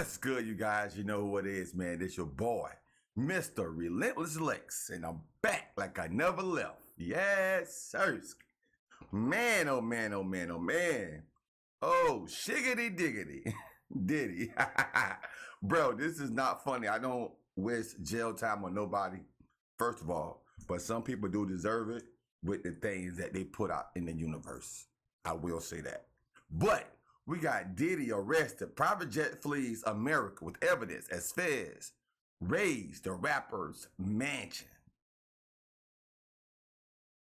What's good, you guys? You know who it is, man. It's your boy, Mr. Relentless Lex, and I'm back like I never left. Yes, sir. Man, oh man, oh man, oh man. Oh, shiggity diggity. Diddy. Bro, this is not funny. I don't wish jail time on nobody, first of all, but some people do deserve it with the things that they put out in the universe. I will say that. But we got Diddy arrested. Private jet flees America with evidence as FLEES raised the rapper's mansion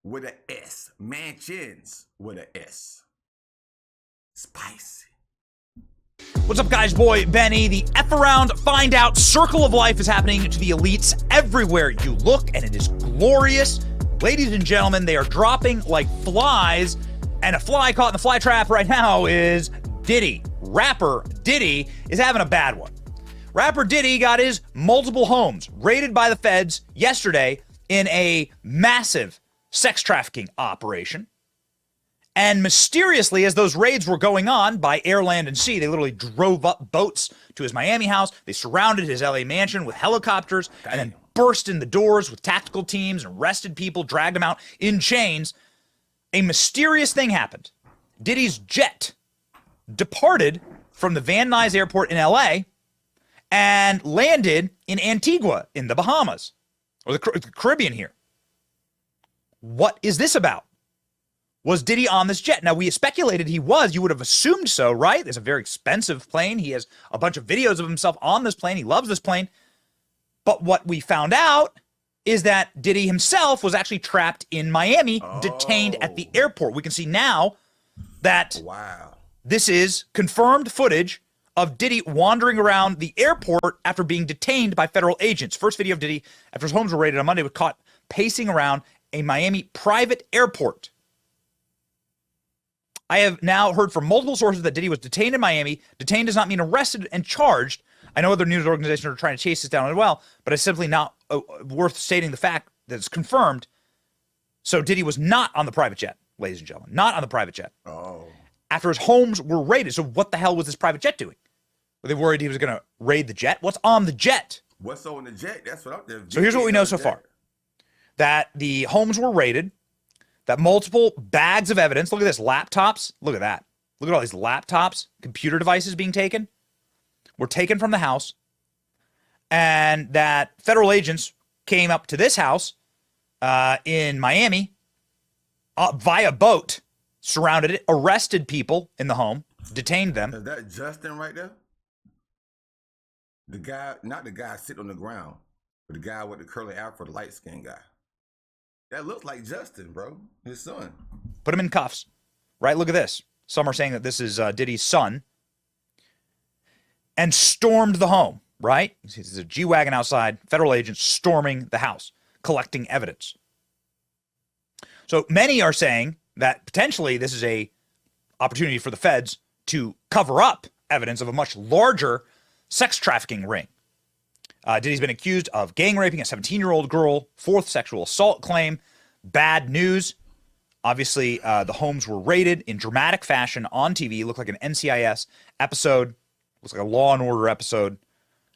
with an S. Mansions with an S. Spicy. What's up, guys? Boy Benny. The F around, find out, circle of life is happening to the elites everywhere you look, and it is glorious. Ladies and gentlemen, they are dropping like flies, and a fly caught in the fly trap right now is Diddy. Rapper Diddy is having a bad one. Rapper Diddy got his multiple homes raided by the feds yesterday in a massive sex trafficking operation. And mysteriously, as those raids were going on by air, land, and sea, they literally drove up boats to his Miami house. They surrounded his LA mansion with helicopters and then burst in the doors with tactical teams and arrested people, dragged them out in chains. A mysterious thing happened. Diddy's jet departed from the Van Nuys airport in LA and landed in Antigua in the Bahamas, or the Caribbean here. What is this about? Was Diddy on this jet? Now, we speculated he was. You would have assumed so, right? It's a very expensive plane. He has a bunch of videos of himself on this plane. He loves this plane. But what we found out is that Diddy himself was actually trapped in Miami, detained at the airport. We can see now that this is confirmed footage of Diddy wandering around the airport after being detained by federal agents. First video of Diddy after his homes were raided on Monday was caught pacing around a Miami private airport. I have now heard from multiple sources that Diddy was detained in Miami. Detained does not mean arrested and charged. I know other news organizations are trying to chase this down as well, but it's simply not worth stating the fact that it's confirmed. So Diddy was not on the private jet, ladies and gentlemen, not on the private jet. After his homes were raided. So what the hell was this private jet doing? Were they worried he was going to raid the jet? What's on the jet? What's on the jet? That's what I'm there. So here's what we know so far. That the homes were raided, that multiple bags of evidence, look at this, laptops, look at that. Look at all these laptops, computer devices being taken, were taken from the house, and that federal agents came up to this house in Miami via boat, surrounded it, arrested people in the home, detained them. Is that Justin right there? The guy, not the guy sitting on the ground, but the guy with the curly afro, the light-skinned guy. That looks like Justin, bro. His son. Put him in cuffs, right? Look at this. Some are saying that this is Diddy's son. And stormed the home, right? There's a G-Wagon outside, federal agents storming the house, collecting evidence. So many are saying that potentially this is a opportunity for the feds to cover up evidence of a much larger sex trafficking ring. Diddy's been accused of gang raping a 17-year-old girl, fourth sexual assault claim. Bad news. Obviously, the homes were raided in dramatic fashion on TV. Looked like an NCIS episode. Looks like a Law and Order episode.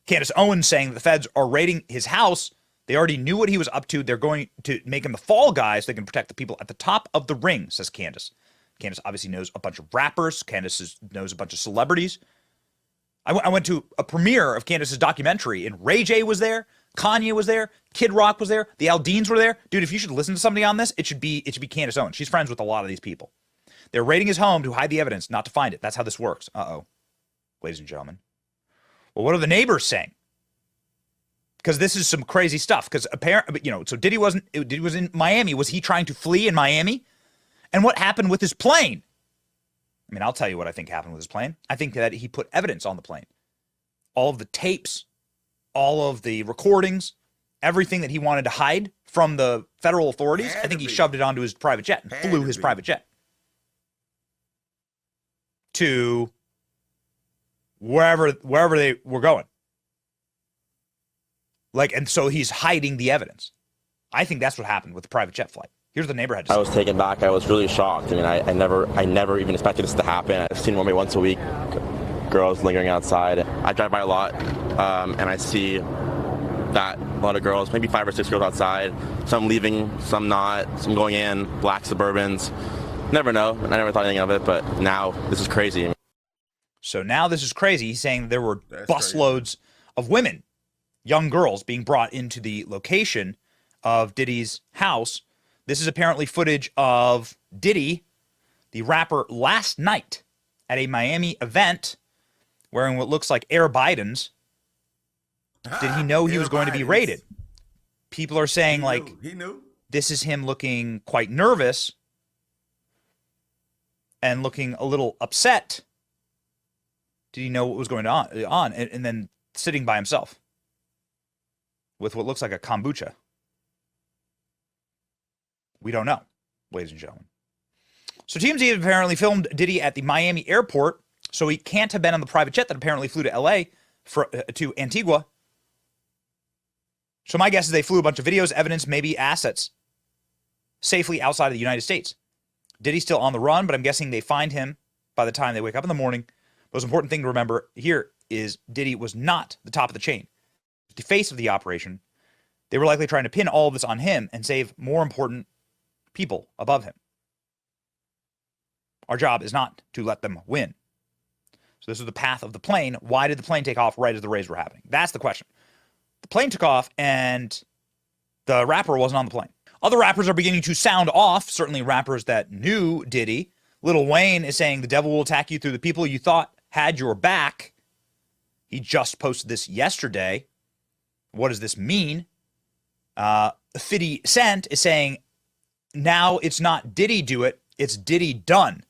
Candace Owens saying that the feds are raiding his house. They already knew what he was up to. They're going to make him the fall guy so they can protect the people at the top of the ring, says Candace. Candace obviously knows a bunch of rappers. Candace knows a bunch of celebrities. I went to a premiere of Candace's documentary, and Ray J was there, Kanye was there, Kid Rock was there, the Aldeans were there. Dude, if you should listen to somebody on this, it should be Candace Owens. She's friends with a lot of these people. They're raiding his home to hide the evidence, not to find it. That's how this works. Ladies and gentlemen. Well, what are the neighbors saying? Because this is some crazy stuff. Because apparently, so Diddy was in Miami. Was he trying to flee in Miami? And what happened with his plane? I mean, I'll tell you what I think happened with his plane. I think that he put evidence on the plane. All of the tapes, all of the recordings, everything that he wanted to hide from the federal authorities, I think he shoved it onto his private jet and flew his private jet to wherever they were going. And so he's hiding the evidence. I think that's what happened with the private jet flight. Here's what the neighbor had to say. I was taken back. I was really shocked. I mean, I never even expected this to happen. I've seen Romy once a week. girls lingering outside. I drive by a lot, and I see that a lot of girls, maybe 5 or 6 girls outside. Some leaving, some not, some going in, black Suburbans. Never know. I never thought anything of it, but now this is crazy. So now this is crazy. He's saying there were busloads of women, young girls, being brought into the location of Diddy's house. This is apparently footage of Diddy, the rapper, last night at a Miami event wearing what looks like Air Bidens. Did he know he was going to be raided? People are saying, he knew. This is him looking quite nervous and looking a little upset. Did he know what was going on? And then sitting by himself with what looks like a kombucha. We don't know, ladies and gentlemen. So TMZ apparently filmed Diddy at the Miami airport, so he can't have been on the private jet that apparently flew to L.A. To Antigua. So my guess is they flew a bunch of videos, evidence, maybe assets safely outside of the United States. Diddy's still on the run, but I'm guessing they find him by the time they wake up in the morning. Most important thing to remember here is Diddy was not the top of the chain. The face of the operation. They were likely trying to pin all of this on him and save more important people above him. Our job is not to let them win. So this was the path of the plane. Why did the plane take off right as the raids were happening? That's the question. The plane took off and the rapper wasn't on the plane. Other rappers are beginning to sound off, certainly rappers that knew Diddy. Lil Wayne is saying the devil will attack you through the people you thought had your back. He just posted this yesterday. What does this mean? 50 Cent is saying now it's not Diddy do it, it's Diddy done.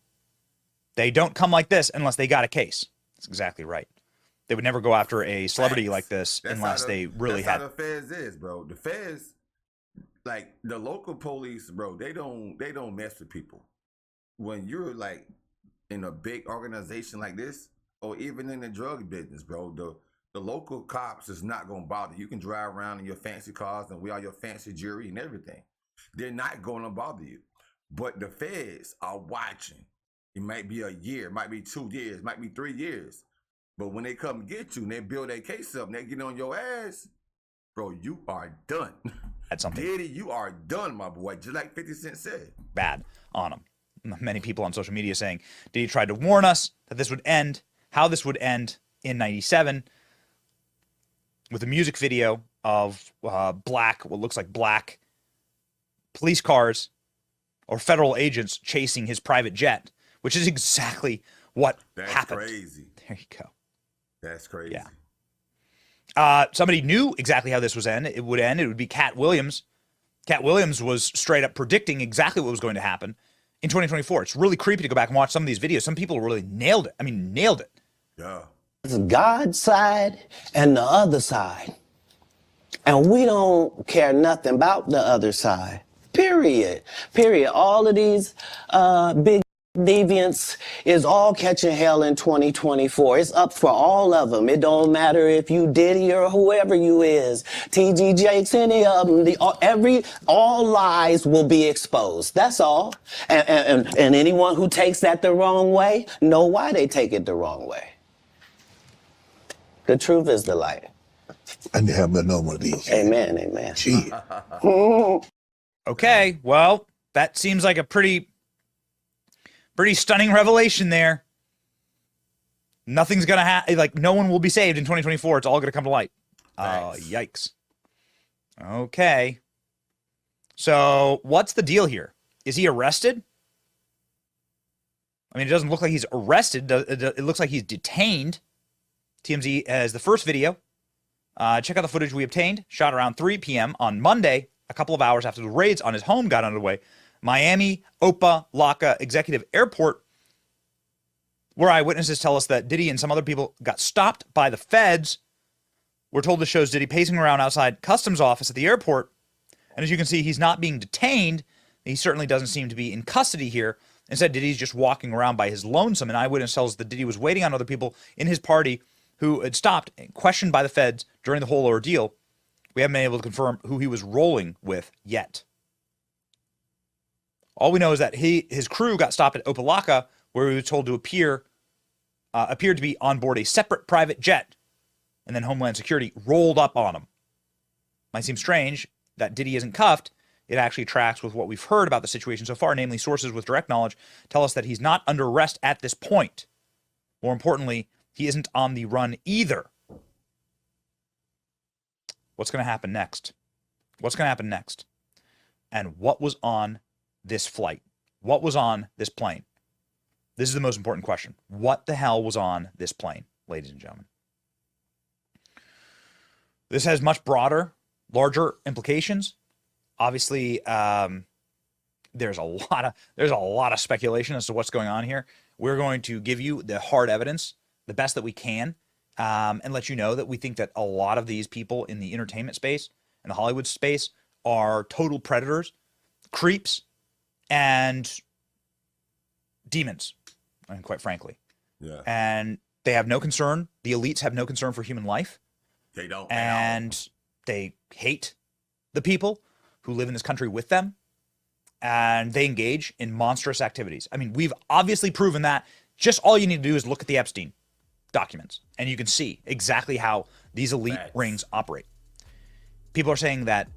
They don't come like this unless they got a case. That's exactly right. They would never go after a celebrity like this unless they really had. That's how the feds is, bro. The feds, like the local police, bro, they don't mess with people. When you're like in a big organization like this, or even in the drug business, bro, the local cops is not gonna bother. You can drive around in your fancy cars and wear all your fancy jewelry and everything. They're not gonna bother you. But the feds are watching. It might be a year, might be 2 years, might be 3 years. But when they come get you and they build their case up and they get on your ass, bro, you are done. That's something. Diddy, you are done, my boy. Just like 50 Cent said. Bad on him. Many people on social media saying Diddy tried to warn us that this would end, how this would end in 97 with a music video of black, what looks like black police cars or federal agents chasing his private jet, which is exactly what happened. That's crazy. There you go. That's crazy. Yeah. Somebody knew exactly how this was end. It would end. It would be Cat Williams. Cat Williams was straight up predicting exactly what was going to happen in 2024. It's really creepy to go back and watch some of these videos. Some people really nailed it. I mean, nailed it. Yeah. It's God's side and the other side. And we don't care nothing about the other side. Period. Period. All of these big deviants is all catching hell in 2024. It's up for all of them. It don't matter if you Diddy or whoever you is. TG Jakes, any of them. All lies will be exposed. That's all. And anyone who takes that the wrong way, know why they take it the wrong way. The truth is the light. I didn't have no one of these. Amen, amen. Shit. Okay, well, that seems like a pretty stunning revelation there. Nothing's gonna happen. Like, no one will be saved in 2024. It's all gonna come to light. Yikes. Okay. So, what's the deal here? Is he arrested? I mean, it doesn't look like he's arrested. It looks like he's detained. TMZ has the first video. Check out the footage we obtained. Shot around 3 p.m. on Monday, a couple of hours after the raids on his home got underway. Miami Opa-locka Executive Airport, where eyewitnesses tell us that Diddy and some other people got stopped by the feds. We're told this shows Diddy pacing around outside customs office at the airport. And as you can see, he's not being detained. He certainly doesn't seem to be in custody here. Instead, Diddy's just walking around by his lonesome. An eyewitness tells us that Diddy was waiting on other people in his party who had stopped and questioned by the feds during the whole ordeal. We haven't been able to confirm who he was rolling with yet. All we know is that his crew got stopped at Opa-locka, where he was told to appear appeared to be on board a separate private jet, and then Homeland Security rolled up on him. Might seem strange that Diddy isn't cuffed. It actually tracks with what we've heard about the situation so far, namely sources with direct knowledge tell us that he's not under arrest at this point. More importantly, he isn't on the run either. What's going to happen next? What's going to happen next? And what was on this flight? What was on this plane? This is the most important question. What the hell was on this plane, ladies and gentlemen? This has much broader, larger implications. Obviously, there's a lot of speculation as to what's going on here. We're going to give you the hard evidence, the best that we can, and let you know that we think that a lot of these people in the entertainment space and the Hollywood space are total predators, creeps, and demons, and quite frankly. Yeah. And they have no concern. The elites have no concern for human life. They don't. And they hate the people who live in this country with them. And they engage in monstrous activities. I mean, we've obviously proven that. Just all you need to do is look at the Epstein documents, and you can see exactly how these elite rings operate. People are saying that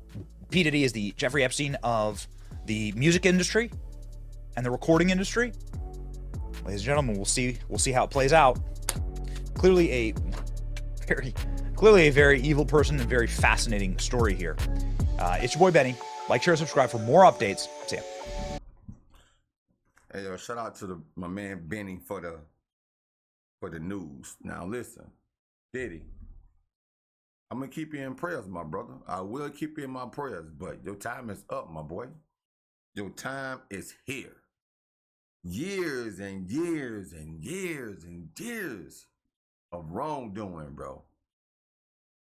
P. Diddy is the Jeffrey Epstein of the music industry and the recording industry. Ladies and gentlemen, we'll see how it plays out. Clearly a very evil person and very fascinating story here. It's your boy Benny. Like, share, subscribe for more updates. See ya. Hey, shout out to my man Benny for the news. Now listen, Diddy, I'm gonna keep you in prayers, my brother. I will keep you in my prayers, but your time is up, my boy. Your time is here. Years and years and years and years of wrongdoing, bro.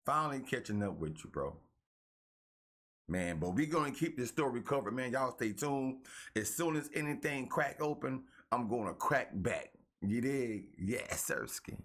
Finally catching up with you, bro. Man, but we gonna keep this story covered, man. Y'all stay tuned. As soon as anything crack open, I'm gonna crack back. You dig? Yes, Sirski.